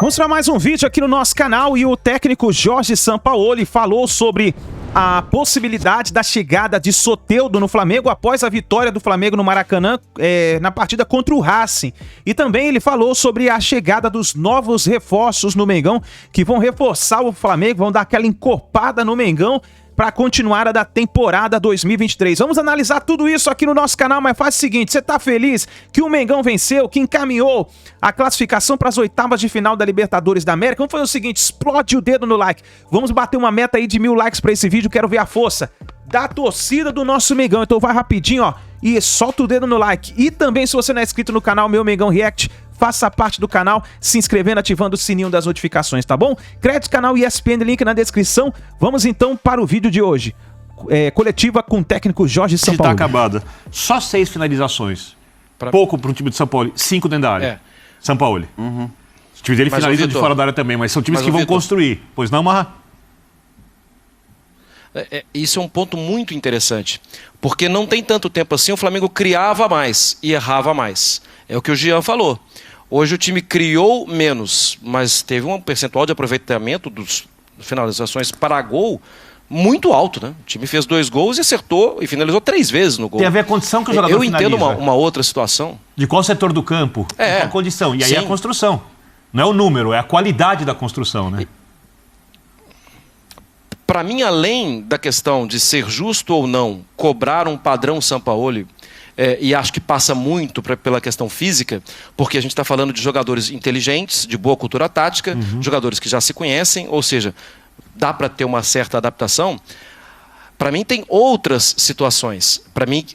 Vamos para mais um vídeo aqui no nosso canal e o técnico Jorge Sampaoli falou sobre a possibilidade da chegada de Soteldo no Flamengo após a vitória do Flamengo no Maracanã na partida contra o Racing. E também ele falou sobre a chegada dos novos reforços no Mengão que vão reforçar o Flamengo, vão dar aquela encorpada no Mengão para continuar a da temporada 2023. Vamos analisar tudo isso aqui no nosso canal, mas faz o seguinte, você tá feliz que o Mengão venceu, que encaminhou a classificação para as oitavas de final da Libertadores da América? Vamos fazer o seguinte, explode o dedo no like. Vamos bater uma meta aí de 1000 likes para esse vídeo, quero ver a força da torcida do nosso Mengão. Então vai rapidinho, ó, e solta o dedo no like. E também, se você não é inscrito no canal Meu Mengão React, faça parte do canal, se inscrevendo, ativando o sininho das notificações, tá bom? Crédito canal ESPN, link na descrição. Vamos então para o vídeo de hoje. Coletiva com o técnico Jorge Sampaoli. Está acabada. Só 6 finalizações. Pouco para um time de São Paulo. 5 dentro da área. Sampaoli. Os times dele finalizam de fora da área também, mas são times que vão construir. Pois não, Marra? Isso é um ponto muito interessante, porque não tem tanto tempo assim, o Flamengo criava mais e errava mais. É o que o Jean falou. Hoje o time criou menos, mas teve um percentual de aproveitamento das finalizações para gol muito alto, né? O time fez 2 gols e acertou e finalizou 3 vezes no gol. Tem a ver a condição que o jogador finaliza. Eu entendo uma outra situação. De qual setor do campo, qual a condição. E aí a construção. Não é o número, é a qualidade da construção, né? Para mim, além da questão de ser justo ou não cobrar um padrão Sampaoli, e acho que passa muito pela questão física, porque a gente está falando de jogadores inteligentes, de boa cultura tática, jogadores que já se conhecem, ou seja, dá para ter uma certa adaptação. Para mim tem outras situações. Para mim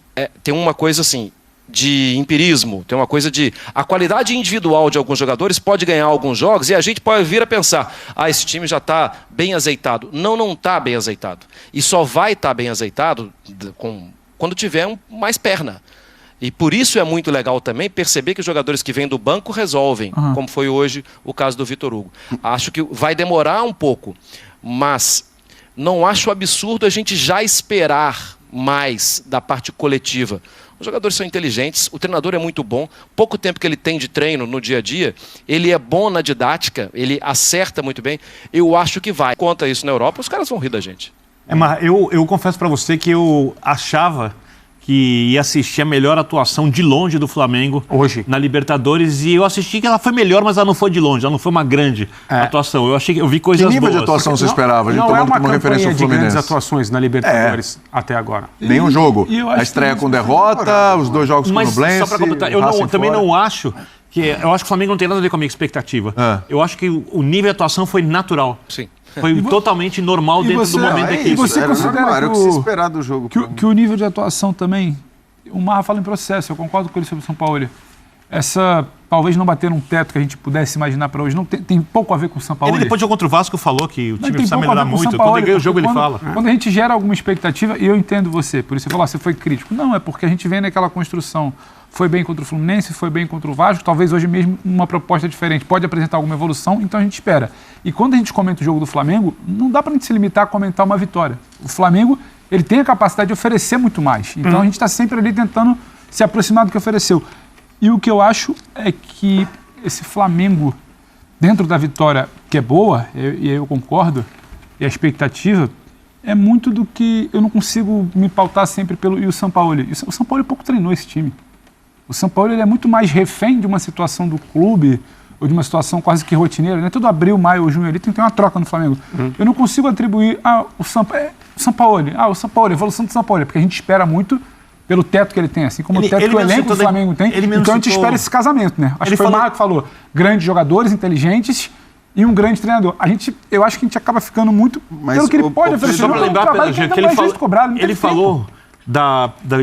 tem uma coisa assim, de empirismo, tem uma coisa de... A qualidade individual de alguns jogadores pode ganhar alguns jogos e a gente pode vir a pensar, esse time já está bem azeitado. Não está bem azeitado. E só vai estar bem azeitado quando tiver mais perna. E por isso é muito legal também perceber que os jogadores que vêm do banco resolvem, como foi hoje o caso do Vitor Hugo. Acho que vai demorar um pouco, mas não acho absurdo a gente já esperar mais da parte coletiva. Os jogadores são inteligentes, o treinador é muito bom, pouco tempo que ele tem de treino no dia a dia, ele é bom na didática, ele acerta muito bem. Eu acho que vai. Conta isso na Europa, os caras vão rir da gente. Mas eu confesso para você que eu achava que ia assistir a melhor atuação de longe do Flamengo hoje na Libertadores, e eu assisti que ela foi melhor, mas ela não foi de longe, ela não foi uma grande atuação. Eu vi coisas boas. Que nível de atuação você esperava? Não é uma campanha de grandes atuações atuações na Libertadores até agora. Nenhum jogo. A estreia com derrota, os 2 jogos com o Nublense. Só para completar, eu também não acho que... Eu acho que o Flamengo não tem nada a ver com a minha expectativa. Eu acho que o nível de atuação foi natural. Sim. Foi totalmente normal dentro do momento da equipe. E você considera que se esperar do jogo. Que o nível de atuação também... O Marra fala em processo, eu concordo com ele sobre o Sampaoli. Talvez não bater um teto que a gente pudesse imaginar para hoje, não tem pouco a ver com o Sampaoli. Ele depois do jogo contra o Vasco falou que o time precisa melhorar muito. Quando ele ganha o jogo ele fala. Quando a gente gera alguma expectativa, e eu entendo você, por isso você falou, você foi crítico. Não, é porque a gente vem naquela construção. Foi bem contra o Fluminense, foi bem contra o Vasco, talvez hoje mesmo uma proposta diferente. Pode apresentar alguma evolução, então a gente espera. E quando a gente comenta o jogo do Flamengo, não dá para a gente se limitar a comentar uma vitória. O Flamengo, ele tem a capacidade de oferecer muito mais. Então a gente está sempre ali tentando se aproximar do que ofereceu. E o que eu acho é que esse Flamengo, dentro da vitória, que é boa, e eu concordo, e a expectativa, é muito do que eu não consigo me pautar sempre pelo... E o Sampaoli? O Sampaoli pouco treinou esse time. O Sampaoli ele é muito mais refém de uma situação do clube, ou de uma situação quase que rotineira, né? Todo abril, maio ou junho ali tem que ter uma troca no Flamengo. Eu não consigo atribuir o Sampaoli, a evolução do Sampaoli, porque a gente espera muito pelo teto que ele tem, assim como o teto que o elenco do Flamengo tem. Então a gente espera esse casamento, né? Acho que foi o Marco que falou, grandes jogadores, inteligentes e um grande treinador. Eu acho que a gente acaba ficando muito pelo que ele pode oferecer. Só para lembrar, Pedro, que ele falou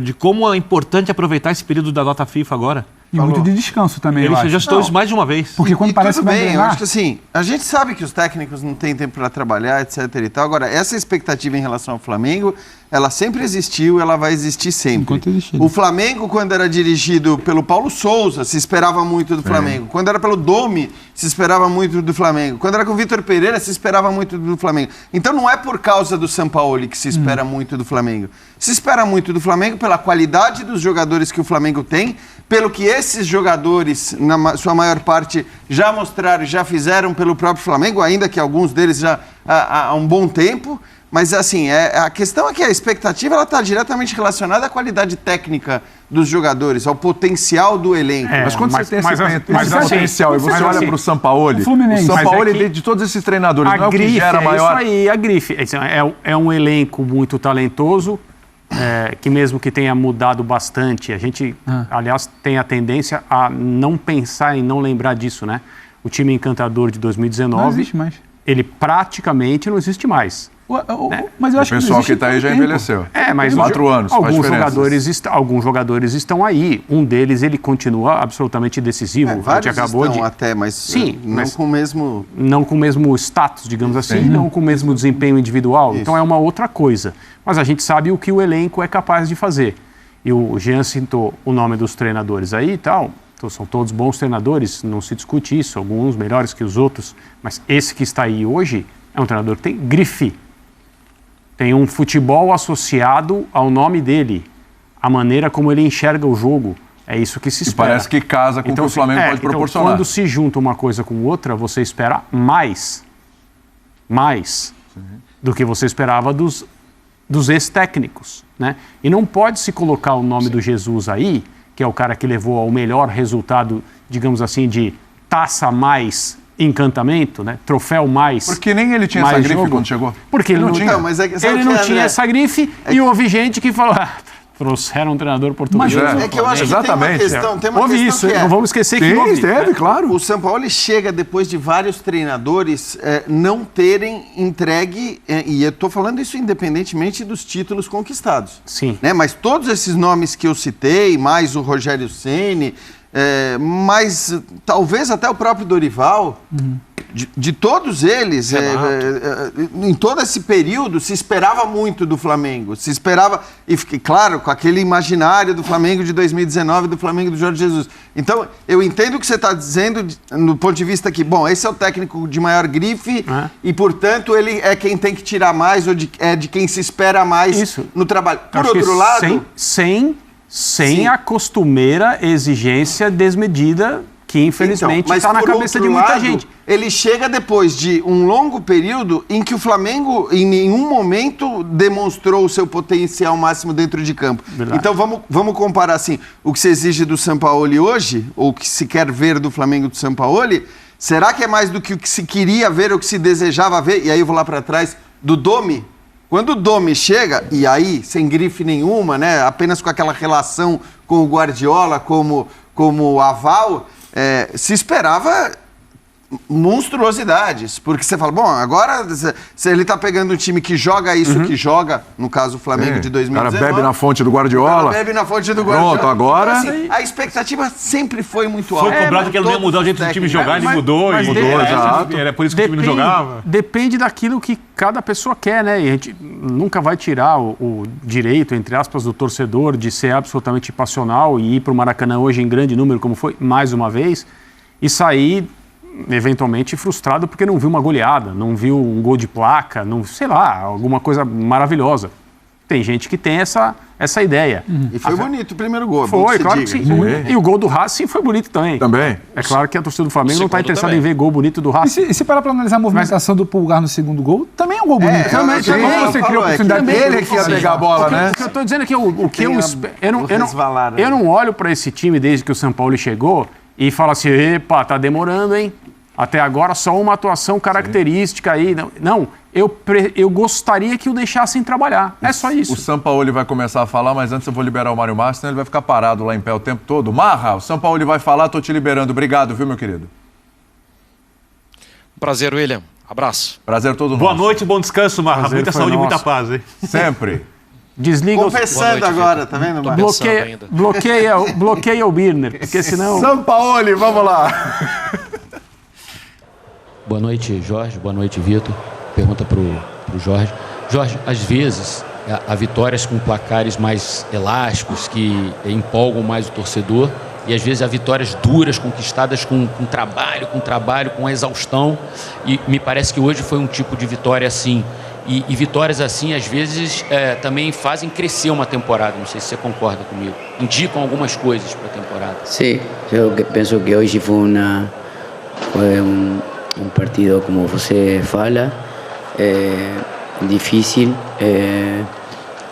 de como é importante aproveitar esse período da data FIFA agora. E muito de descanso também, Ele já citou isso mais de uma vez. Porque quando parece bem, eu acho que assim, a gente sabe que os técnicos não têm tempo para trabalhar, etc e tal. Agora, essa expectativa em relação ao Flamengo, ela sempre existiu, ela vai existir sempre. O Flamengo, quando era dirigido pelo Paulo Souza, se esperava muito do Flamengo. Quando era pelo Domi, se esperava muito do Flamengo. Quando era com o Vitor Pereira, se esperava muito do Flamengo. Então não é por causa do Sampaoli que se espera muito do Flamengo. Se espera muito do Flamengo pela qualidade dos jogadores que o Flamengo tem, pelo que esses jogadores, na sua maior parte, já mostraram, já fizeram pelo próprio Flamengo, ainda que alguns deles já há um bom tempo. Mas, assim, a questão é que a expectativa está diretamente relacionada à qualidade técnica dos jogadores, ao potencial do elenco. Mas quando você tem esse potencial e você olha para o Sampaoli, o Sampaoli, de todos esses treinadores, não é o que gera maior... Isso aí, a grife. É um elenco muito talentoso, que mesmo que tenha mudado bastante, a gente, aliás, tem a tendência a não pensar e não lembrar disso, né? O time encantador de 2019, não existe mais. Ele praticamente não existe mais. Mas eu acho o pessoal que está aí já envelheceu. Mas 4 anos. Alguns jogadores estão aí. Um deles, ele continua absolutamente decisivo. A gente acabou estão até, mas sim, com o mesmo... Não com o mesmo status, digamos assim, não com o mesmo desempenho individual. Isso. Então é uma outra coisa. Mas a gente sabe o que o elenco é capaz de fazer. E o Jean citou o nome dos treinadores aí e tal. Então, são todos bons treinadores, não se discute isso. Alguns melhores que os outros. Mas esse que está aí hoje é um treinador que tem grife. Tem um futebol associado ao nome dele, a maneira como ele enxerga o jogo. É isso que se espera. E parece que casa com o que o Flamengo pode proporcionar. Quando se junta uma coisa com outra, você espera mais do que você esperava dos ex-técnicos, né? E não pode se colocar o nome do Jesus aí, que é o cara que levou ao melhor resultado, digamos assim, de taça mais encantamento, né? Troféu mais. Porque nem ele tinha essa grife quando chegou. Porque ele não tinha. Ele não tinha essa grife e houve gente que falou: trouxeram um treinador português. Mas que eu acho que exatamente. Tem uma questão isso, não vamos esquecer que houve. Teve, claro. O Sampaoli chega depois de vários treinadores não terem entregue, e eu estou falando isso independentemente dos títulos conquistados. Sim. Né? Mas todos esses nomes que eu citei, mais o Rogério Ceni, mas talvez até o próprio Dorival, de todos eles, em todo esse período se esperava muito do Flamengo, se esperava, e claro, com aquele imaginário do Flamengo de 2019, do Flamengo do Jorge Jesus. Então, eu entendo o que você está dizendo no ponto de vista que, bom, esse é o técnico de maior grife e, portanto, ele é quem tem que tirar mais, ou de quem se espera mais no trabalho. Por outro lado... Sem a costumeira exigência desmedida que, infelizmente, está na cabeça de muita gente. Ele chega depois de um longo período em que o Flamengo, em nenhum momento, demonstrou o seu potencial máximo dentro de campo. Verdade. Então, vamos comparar assim, o que se exige do Sampaoli hoje, ou o que se quer ver do Flamengo do Sampaoli, será que é mais do que o que se queria ver, ou que se desejava ver? E aí eu vou lá para trás, do Domi. Quando o Domi chega, e aí, sem grife nenhuma, né, apenas com aquela relação com o Guardiola como aval, se esperava monstruosidades. Porque você fala, bom, agora se ele está pegando um time que joga isso que joga, no caso o Flamengo de 2019... O cara bebe na fonte do Guardiola. Pronto, agora... Então, assim, a expectativa sempre foi muito alta. Foi cobrado que ele não ia mudar o jeito do time jogar, ele mudou. Era por isso que o time não jogava. Depende daquilo que cada pessoa quer, né? E a gente nunca vai tirar o direito, entre aspas, do torcedor de ser absolutamente passional e ir para o Maracanã hoje em grande número, como foi mais uma vez, e sair eventualmente frustrado porque não viu uma goleada, não viu um gol de placa, não, sei lá, alguma coisa maravilhosa. Tem gente que tem essa ideia. E foi bonito o primeiro gol. Foi, claro que sim. E o gol do Racing foi bonito também. É claro que a torcida do Flamengo não está interessada em ver gol bonito do Racing. E se parar para analisar a movimentação do Pulgar no segundo gol, também é um gol bonito. Também você criou a oportunidade dele que ia pegar a bola, né? O que eu estou dizendo é que o que eu espero... Eu não olho para esse time desde que o Sampaoli chegou e falo assim, epa, tá demorando, hein? Até agora só uma atuação característica aí. Não, eu gostaria que o deixassem trabalhar. É só isso. O Sampaoli vai começar a falar, mas antes eu vou liberar o Mário Márcio, senão ele vai ficar parado lá em pé o tempo todo. Marra, o Sampaoli vai falar, tô te liberando. Obrigado, viu, meu querido? Prazer, William. Abraço. Prazer todo nosso. Boa noite, bom descanso, Marra. Muita saúde e muita paz, hein? Sempre. Desliga Confessando agora, tá vendo? Bloqueia o Birner, porque senão... Sampaoli, vamos lá. Boa noite, Jorge. Boa noite, Vitor. Pergunta para o Jorge. Jorge, às vezes, há vitórias com placares mais elásticos, que empolgam mais o torcedor, e às vezes há vitórias duras, conquistadas com trabalho, com exaustão, e me parece que hoje foi um tipo de vitória assim. E vitórias assim, às vezes, também fazem crescer uma temporada. Não sei se você concorda comigo. Indicam algumas coisas para a temporada. Sí, yo pienso que hoy sí fue un partido, como você fala, difícil.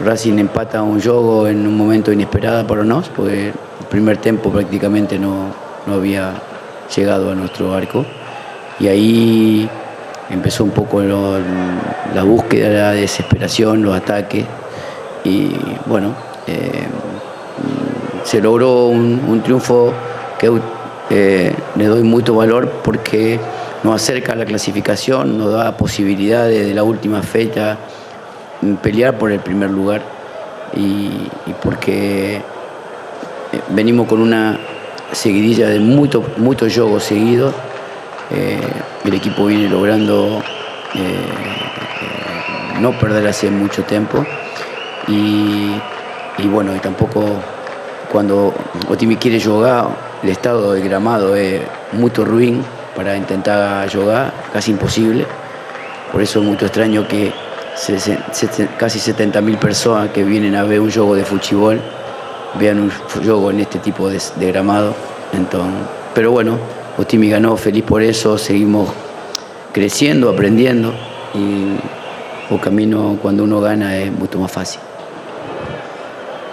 Racing empata un juego en un momento inesperado para nosotros, porque el primer tiempo prácticamente no había llegado a nuestro arco. Y ahí empezó un poco la búsqueda, la desesperación, los ataques. Y bueno, se logró un triunfo que le doy mucho valor porque nos acerca a la clasificación, nos da posibilidades de la última fecha pelear por el primer lugar y porque venimos con una seguidilla de muchos juegos seguidos. El equipo viene logrando no perder hace mucho tiempo y bueno, y tampoco cuando o time quiere jugar, el estado del gramado es muy ruin para intentar jugar, casi imposible. Por eso es muy extraño que casi 70.000 personas que vienen a ver un juego de fútbol vean un juego en este tipo de gramado. Entonces, pero bueno, Otimi ganó, feliz por eso, seguimos creciendo, aprendiendo y el camino cuando uno gana es mucho más fácil.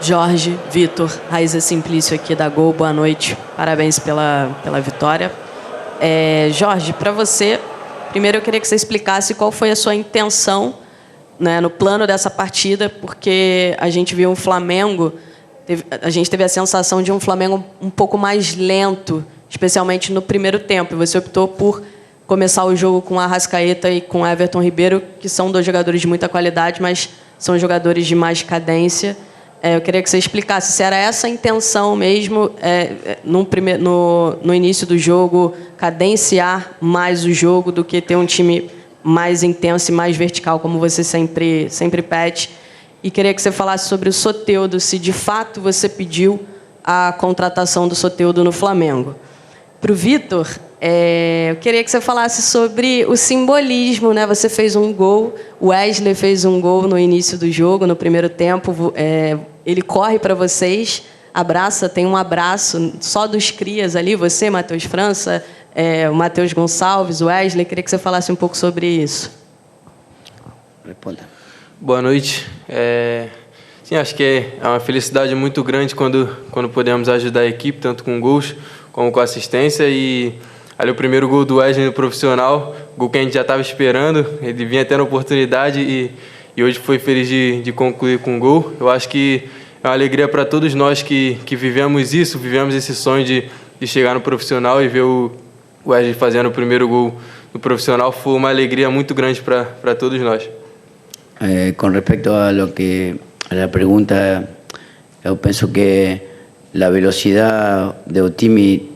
Jorge, Vitor, Raiza Simplício aqui da Gol, boa noite, parabéns pela vitória. Jorge, para você, primeiro eu queria que você explicasse qual foi a sua intenção, né, no plano dessa partida, porque a gente viu um Flamengo, a gente teve a sensação de um Flamengo um pouco mais lento, especialmente no primeiro tempo, e você optou por começar o jogo com Arrascaeta e com Everton Ribeiro, que são dois jogadores de muita qualidade, mas são jogadores de mais cadência. Eu queria que você explicasse se era essa a intenção mesmo, no início do jogo, cadenciar mais o jogo do que ter um time mais intenso e mais vertical, como você sempre pede. E queria que você falasse sobre o Soteldo, se de fato você pediu a contratação do Soteldo no Flamengo. Para o Vitor, eu queria que você falasse sobre o simbolismo, né? Você fez um gol, o Wesley fez um gol no início do jogo, no primeiro tempo. Ele corre para vocês, abraça, tem um abraço só dos crias ali, você, Matheus França, o Matheus Gonçalves, o Wesley. Queria que você falasse um pouco sobre isso. Responda. Boa noite. Sim, acho que é uma felicidade muito grande quando podemos ajudar a equipe, tanto com gols como com assistência. E ali o primeiro gol do Wesley no profissional, gol que a gente já estava esperando, ele vinha tendo oportunidade e hoje foi feliz de concluir com um gol. Eu acho que é uma alegria para todos nós que vivemos esse sonho de chegar no profissional e ver o Wesley fazendo o primeiro gol no profissional. Foi uma alegria muito grande para todos nós. Con respecto a la pregunta, yo pienso que la velocidad de Otimi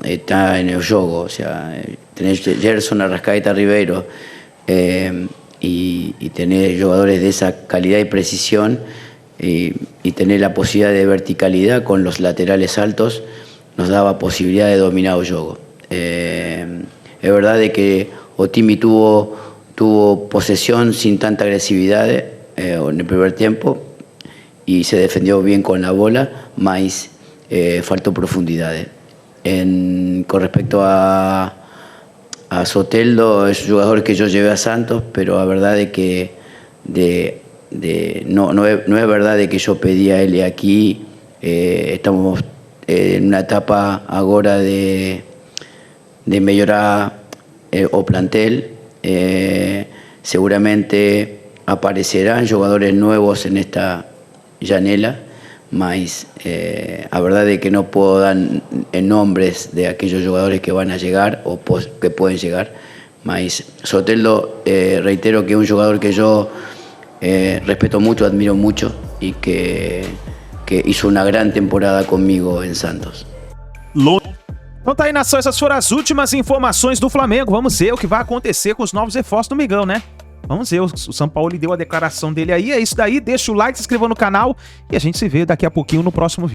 está en el juego, o sea, tener Gerson, Arrascaeta, Ribeiro y tener jugadores de esa calidad y precisión y tener la posibilidad de verticalidad con los laterales altos nos daba posibilidad de dominar el juego. Es verdad de que Otimi tuvo posesión sin tanta agresividad en el primer tiempo y se defendió bien con la bola, mas faltó profundidad. Con respecto a Soteldo, es un jugador que yo llevé a Santos, pero la verdad es que no es verdad de que yo pedí a él aquí. Estamos en una etapa ahora de mejorar o plantel. Seguramente aparecerán jugadores nuevos en esta janela, mas la verdad es que no puedo dar nombres de aquellos jugadores que van a llegar o que pueden llegar, mas Soteldo, reitero que es un jugador que yo respeto mucho, admiro mucho y que hizo una gran temporada conmigo en Santos. Então tá aí, nação, essas foram as últimas informações do Flamengo. Vamos ver o que vai acontecer com os novos reforços do Mengão, né? Vamos ver, o Sampaoli deu a declaração dele aí. É isso daí, deixa o like, se inscreva no canal e a gente se vê daqui a pouquinho no próximo vídeo.